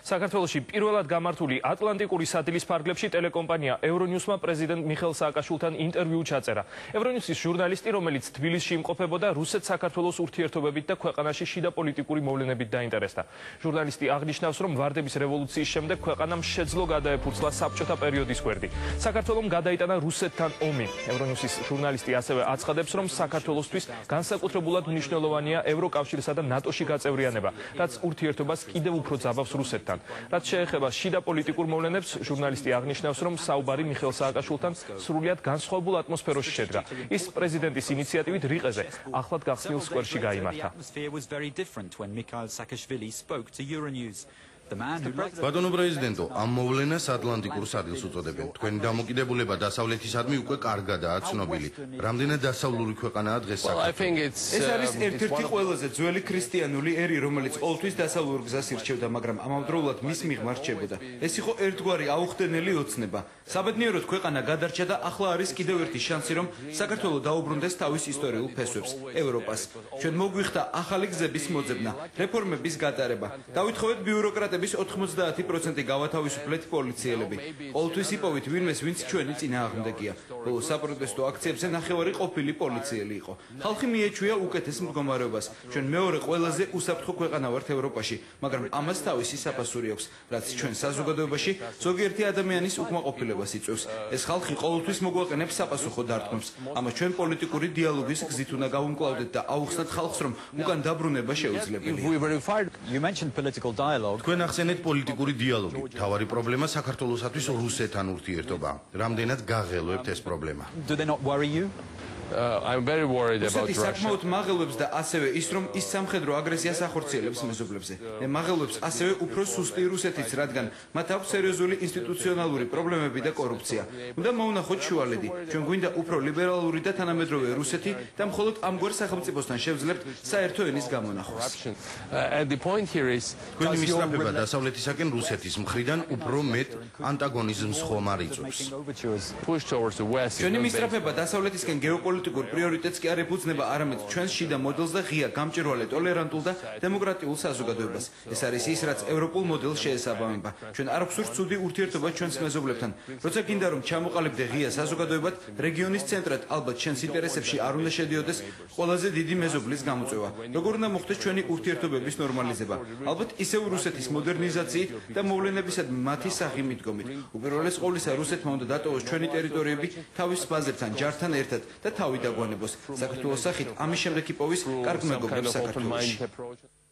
საქართველოში პირველად გამართული ატლანტიკური სადილის ფარგლებში ტელეკომპანია ევრონიუსმა პრეზიდენტ მიხეილ სააკაშვილთან ინტერვიუ ჩაწერა. ევრონიუსის ჟურნალისტი, რომელიც თბილისში იმყოფებოდა, რუსეთ-საქართველოს ურთიერთობებით და ქვეყანაში შიდა პოლიტიკური მოვლენებით დაინტერესდა. ჟურნალისტი აღნიშნავს, რომ ვარდების რევოლუციის შემდეგ ქვეყანამ შეძლო გადაეფურცლა საბჭოთა პერიოდის გვერდი. საქართველომ გადაიტანა რუსეთთან ომი. ევრონიუსის ჟურნალისტი ასევე აცხადებს, რომ საქართველოსთვის განსაკუთრებულად მნიშვნელოვანია ევროკავშირსა და ნატოში გაწევრიანება, რაც ურთიერთობას კიდევ უფრო ძაბავს რუსეთთან. რაც შეეხება შიდა პოლიტიკურ მოვლენებს, ჟურნალისტი აღნიშნავს, რომ საუბარი მიხეილ სააკაშვილთან სრულიად განსხვავებულ ატმოსფეროში შედგა. ის პრეზიდენტის ინიციატივით რიყეზე ახლად გახსნილ სკვერში გაიმართა. ბატონო პრეზიდენტო, ამ მოვლენას ატლანტიკურ სადილს უწოდებენ. თქვენი დამოკიდებულება დასავლეთისადმი უკვე კარგადაა ცნობილი. რამდენად დასავლური ქვეყანაა დღეს საქართველო? ეს არის ერთ-ერთი ყველაზე ძველი ქრისტიანული ერი, რომელიც ყოველთვის დასავლურ გზას ირჩევდა, მაგრამ ამავდროულად მის მიღმა რჩებოდა. ეს იყო ერთგვარი აუხდენელი ოცნება. საბედნიეროდ ქვეყანა გადარჩა და ახლა არის კიდევ ერთი შანსი, რომ საქართველო დაუბრუნდეს თავის ისტორიულ ფესვებს, ევროპას. ჩვენ მოგვიხდა ახალი გზების მოძებნა, რეფორმების გატარება. დავითხოვეთ ბიუროკრატ 90% გავათავისუფლეთ პოლიციელები. ყოველთვის იპოვით ვინმეს, ვინც ჩვენი წინააღმდეგია. ბოლო საპროტესტო აქციებზე ნახევარი ყოფილი პოლიციელი იყო. ხალხი მიეჩვია უკეთეს მდგომარეობას. ჩვენ მეორე ყველაზე უსაფრთხო ქვეყანა ვართ ევროპაში, მაგრამ ამას თავისი საფასური აქვს, რაც ჩვენ საზოგადოებაში ზოგიერთი ადამიანის უკმაყოფილებას იწვევს. ეს ხალხი ყოველთვის მოგვაყენებს საპასუხო დარტყმებს. ამას ჩვენ პოლიტიკური დიალოგის გზით უნდა გავუმკლავდეთ და აუხსნათ ხალხს, რომ უკან დაბრუნება შეუძლებელია. ახსენეთ პოლიტიკური დიალოგი. თავარი პრობლემა საქართველოსათვის რუსეთთან ურთიერთობა. რამდენად გაღელვებთ ეს პრობლემა? I'm very worried about Russia. საკმაოდ მაღელვებს და ასევე ის, რომ ის სამხედრო აგრესიას ახორციელებს მეზობლებზე. მაღელვებს ასევე უფრო სუსტი რუსეთიც, რადგან მათ აქვს სერიოზული ინსტიტუციონალური პრობლემები და კორუფცია. უნდა მოუნახოთ შუალედი. ჩვენ გვინდა უფრო ლიბერალური და თანამედროვე რუსეთი და მხოლოდ ამგვარ სახელმწიფოსთან შევძლებთ საერთო ენის გამონახვას. თქვენი მისწრაფება დასავლეთისაკენ რუსეთის მხრიდან უფრო მეტ ანტაგონიზმს ხომ არ იწვევს? ჩვენი მისწრაფება დასავლეთისკენ გეოპოლიტიკურ პრიორიტეტს კი არ ეფუძნება, არამედ ჩვენს შიდა მოდელს და ღია, გამჭვირვალე, ტოლერანტულ და დემოკრატიულ საზოგადოებას. ეს არის ის, რაც ევროპულ მოდელს შეესაბამება. ჩვენ არ გვსურს ცუდი ურთიერთობა ჩვენს მეზობლებთან. როცა გინდა რომ ჩამოყალიბდე ღია საზოგადოებად, რეგიონის ცენტრად ალბათ ჩვენს ინტერესებში არ უნდა შედიოდეს ყველაზე დიდი მეზობლის გამოწვევა. როგორ უნდა მოხდეს ჩვენი ურთიერთობების ნორმალიზება? ალბათ ისევ რუსეთის მოდერნიზაციით და მოვლენებისადმი მათი სახიმიდგომით. უპირველეს ყოვლისა, რუსეთმა უნდა დატოვოს ჩვენი ტერიტორიები თავის ბაზებთან, ჯართან ერთად და თავი დაგვანებოს. საქართველოს სახით ამის შემდეგ იპოვის კარგ მეგობრებს საქართველოში.